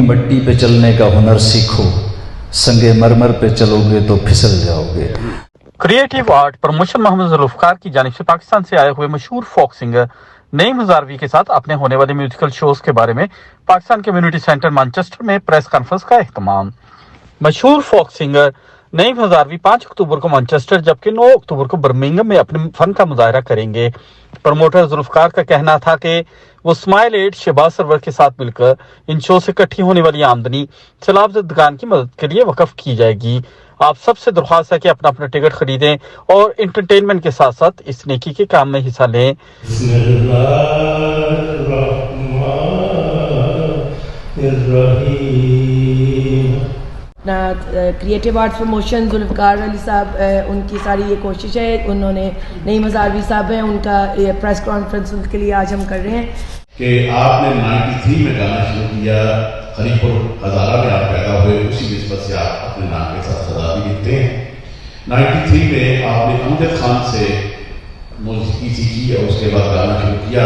मट्टी पे चलने का हुनर सीखो, संगे मरमर पे चलोगे तो फिसल जाओगे। Creative art promotion Mohammad Zulfikar की जानिब से पाकिस्तान से आए हुए मशहूर फोक सिंगर नईम हजारवी के साथ अपने होने वाले म्यूजिकल शोज के बारे में पाकिस्तान कम्युनिटी सेंटर मैनचेस्टर में प्रेस कॉन्फ्रेंस का एहतमाम। मशहूर फोक सिंगर नईम हजारवी 5 अक्टूबर को मैनचेस्टर जबकि 9 अक्टूबर को बर्मिंघम में अपने फन का मुजाहरा करेंगे। प्रमोटर जुल्फकार का कहना था कि वो स्माइल एड शहबाज सरवर के साथ मिलकर इन शो से इकट्ठी होने वाली आमदनी सैलाब ज़दगान की मदद के लिए वक्फ की जाएगी। आप सबसे दरख्वास्त है कि अपना अपना टिकट खरीदें और एंटरटेनमेंट के साथ साथ इस नेकी के काम में हिस्सा लें। Creative arts promotion Zulfikar Ali साहब उनकी सारी ये कोशिश है। उन्होंने नईम हजारवी साहब हैं, उनका ये प्रेस कॉन्फ्रेंस के लिए आज हम कर रहे हैं कि आपने 93 में गाना शुरू किया, खलीपुर हज़ारा में आप पैदा हुए, उसी निस्बत से आप अपने नाम के साथ सदा भी लिखते हैं। 93 में आपने अमजद खान से मौसीकी सीखी और उसके बाद गाना शुरू किया।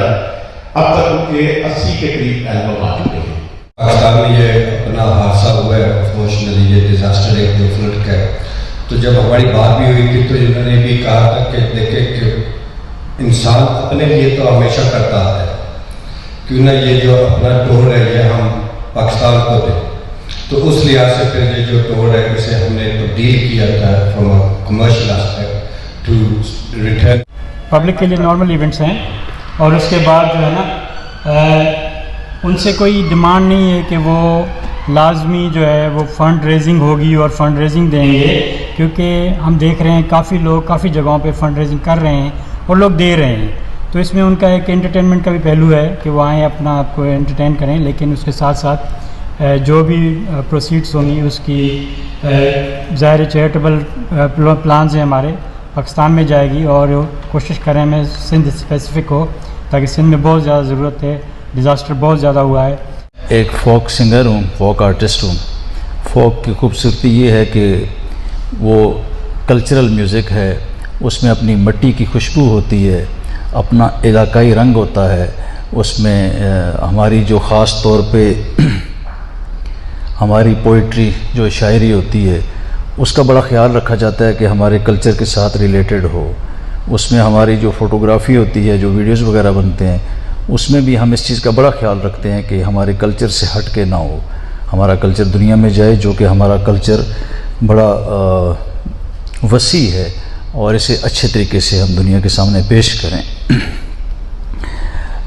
अब तक उनके 80 के करीब एल्बम आ चुके हैं। पाकिस्तान में ये अपना हादसा हुआ है, अनफॉर्चुनेटली ये डिजास्टर है जो फ्लड का है, तो जब हमारी बात भी हुई थी तो इन्होंने भी कहा था कि देखे कि इंसान अपने लिए तो हमेशा करता है, क्यों ना ये जो अपना टूर है ये हम पाकिस्तान को दें। तो उस लिहाज से फिर ये जो टूर है इसे हमने तब्दील किया था from a commercial aspect to return. Public के लिए नॉर्मल इवेंट्स हैं और उसके बाद जो है ना उनसे कोई डिमांड नहीं है कि वो लाजमी जो है वो फ़ंड रेजिंग होगी और फंड रेजिंग देंगे, क्योंकि हम देख रहे हैं काफ़ी लोग काफ़ी जगहों पे फंड रेजिंग कर रहे हैं और लोग दे रहे हैं। तो इसमें उनका एक एंटरटेनमेंट का भी पहलू है कि वो आएँ अपना आपको एंटरटेन करें, लेकिन उसके साथ साथ जो भी प्रोसीड्स होंगी उसकी ज़ाहिर चैरिटेबल प्लान्स हैं हमारे पाकिस्तान में जाएगी और कोशिश करें मैं सिंध स्पेसिफिक हो, ताकि सिंध में बहुत ज़्यादा ज़रूरत है, डिज़ास्टर बहुत ज़्यादा हुआ है। एक फोक सिंगर हूँ, फोक आर्टिस्ट हूँ। फोक की खूबसूरती ये है कि वो कल्चरल म्यूज़िक है, उसमें अपनी मिट्टी की खुशबू होती है, अपना इलाकाई रंग होता है, उसमें हमारी जो ख़ास तौर पे हमारी पोइट्री जो शायरी होती है उसका बड़ा ख्याल रखा जाता है कि हमारे कल्चर के साथ रिलेटेड हो। उसमें हमारी जो फ़ोटोग्राफ़ी होती है, जो वीडियोज़ वगैरह बनते हैं, उसमें भी हम इस चीज़ का बड़ा ख्याल रखते हैं कि हमारे कल्चर से हट के ना हो, हमारा कल्चर दुनिया में जाए, जो कि हमारा कल्चर बड़ा वसी है और इसे अच्छे तरीके से हम दुनिया के सामने पेश करें।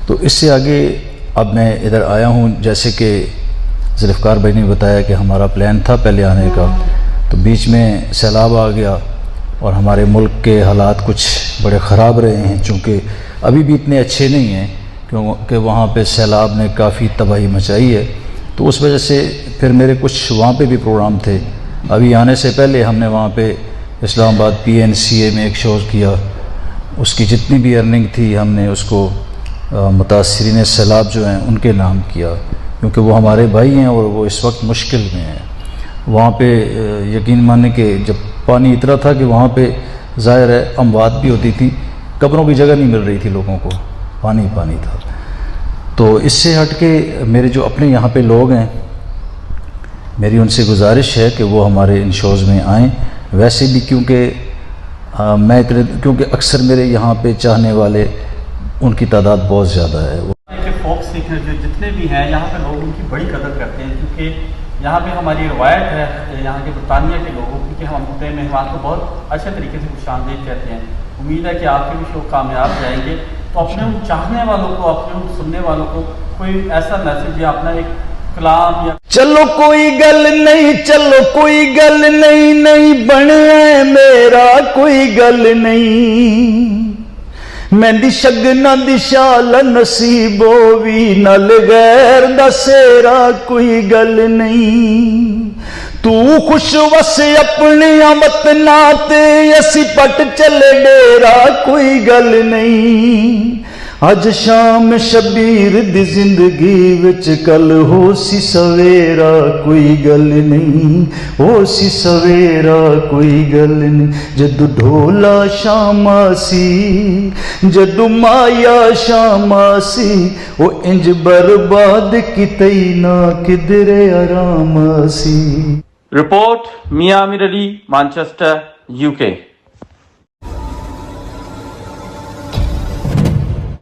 तो इससे आगे अब मैं इधर आया हूँ, जैसे कि जुल्फकार भाई ने बताया कि हमारा प्लान था पहले आने का, तो बीच में सैलाब आ गया और हमारे मुल्क के हालात कुछ बड़े ख़राब रहे हैं, चूँकि अभी भी इतने अच्छे नहीं हैं क्योंकि वहाँ पे सैलाब ने काफ़ी तबाही मचाई है। तो उस वजह से फिर मेरे कुछ वहाँ पे भी प्रोग्राम थे। अभी आने से पहले हमने वहाँ पे इस्लामाबाद PNCA में एक शो किया, उसकी जितनी भी अर्निंग थी हमने उसको मुतासिरीन सैलाब जो हैं उनके नाम किया, क्योंकि वो हमारे भाई हैं और वो इस वक्त मुश्किल में हैं। वहाँ पे यकीन माने कि जब पानी इतना था कि वहाँ पे ज़ाहिर है अमवात भी होती थी, कब्रों की जगह नहीं मिल रही थी लोगों को, पानी पानी था। तो इससे हट के मेरे जो अपने यहाँ पे लोग हैं, मेरी उनसे गुजारिश है कि वो हमारे इन शोज़ में आएँ। वैसे भी क्योंकि अक्सर मेरे यहाँ पे चाहने वाले उनकी तादाद बहुत ज़्यादा है। फोक सिंगर जो जितने भी हैं यहाँ पे लोग उनकी बड़ी कदर करते हैं, क्योंकि यहाँ पे हमारी रवायत है यहाँ के बरतानिया के लोगों की कि हम अपने मेहमान को बहुत अच्छे तरीके से खुशामदीद कहते हैं। उम्मीद है कि आपके भी शो कामयाब जाएंगे। तो अपने उन चाहने वालों को, अपने उन सुनने वालों को कोई ऐसा मैसेज या अपना एक कलाम या चलो कोई गल नहीं, चलो कोई गल नहीं, नहीं बने मेरा कोई गल नहीं, मैं शगना दी शाल नसीबो भी नल गैर दसेरा कोई गल नहीं, तू खुश वस अपने वतना ते असी पट चले डेरा कोई गल नहीं, ਅੱਜ ਸ਼ਾਮ ਸ਼ਬੀਰ ਦੀ ਜ਼ਿੰਦਗੀ ਵਿੱਚ ਕੱਲ ਹੋ ਸੀ ਸਵੇਰਾ ਕੋਈ ਗੱਲ ਨਹੀਂ, ਹੋ ਸੀ ਸਵੇਰਾ ਕੋਈ ਗੱਲ ਨਹੀਂ। ਜਦੋਂ ਢੋਲਾ ਸ਼ਾਮਾ ਸੀ, ਜਦੋਂ ਮਾਇਆ ਸ਼ਾਮਾ ਸੀ, ਉਹ ਇੰਜ ਬਰਬਾਦ ਕਿਤੇ ਨਾ ਕਿਧਰੇ ਆਰਾਮ ਸੀ। रिपोर्ट मियां आमिर अली, मैनचेस्टर, UK।